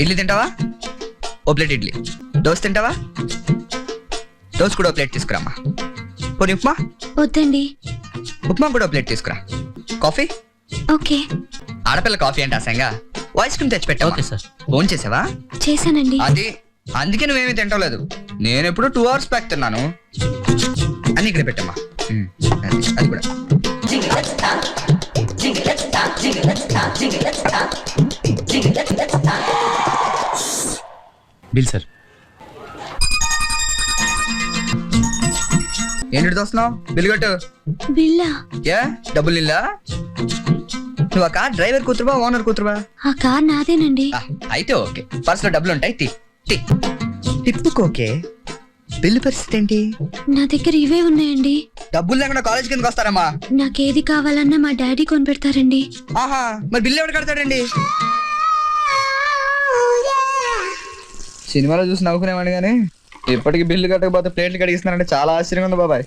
ఇడ్లీ తింటావా? ఓ ప్లేట్ ఇడ్లీ. దోశ తింటావా? దోశ కూడా ఓ ప్లేట్ తీసుకురామ్మా. పోనీ ఉప్మా? వద్దండి. ఉప్మా కూడా ఓ ప్లేట్ తీసుకురా. కాఫీ? ఓకే. ఆడపిల్ల కాఫీ అంటే అసంగా ఐస్ క్రీమ్ తెచ్చి పెట్టా. Okay sir. ఫోన్ చేసావా? చేశానండి. అది అందుకే నువ్వేమీ తింటలేదు. నేను ఎప్పుడు 2 hours బ్యాక్ తిన్నాను. అన్ని ఇక్కడ పెట్టమ్మా. అది కూడా. Bill sir. ఏంటి దోస్తున్నావు? బిల్లు కట్టు. బిల్లా? ఏ డబ్బులు ఇల్లా? నువ్వు ఆ కార్ డ్రైవర్ కూతురువా ఓనర్ కూతురువా? ఆ కార్ నాదేనండి. అయితే ఓకే. పర్సులో డబ్బులు ఉంటాయి. తిప్పుకోకే. బిల్లు పరిస్థితి ఏంటి? నా దగ్గర ఇవే ఉన్నాయండి. డబ్బులు లేకుండా కాలేజ్ కిందకి వస్తారమ్మా? నాకేది కావాలన్నా మా డాడీ కొనిపెడతారండి. ఆహా, మరి బిల్లు ఎవరు కడతాడండి? సినిమాలో చూసి నవ్వుకునేవాడు కానీ ఇప్పటికి బిల్లు కట్టకపోతే ప్లేట్లు కడిగిస్తున్నారంటే చాలా ఆశ్చర్యంగా ఉంది బాబాయ్.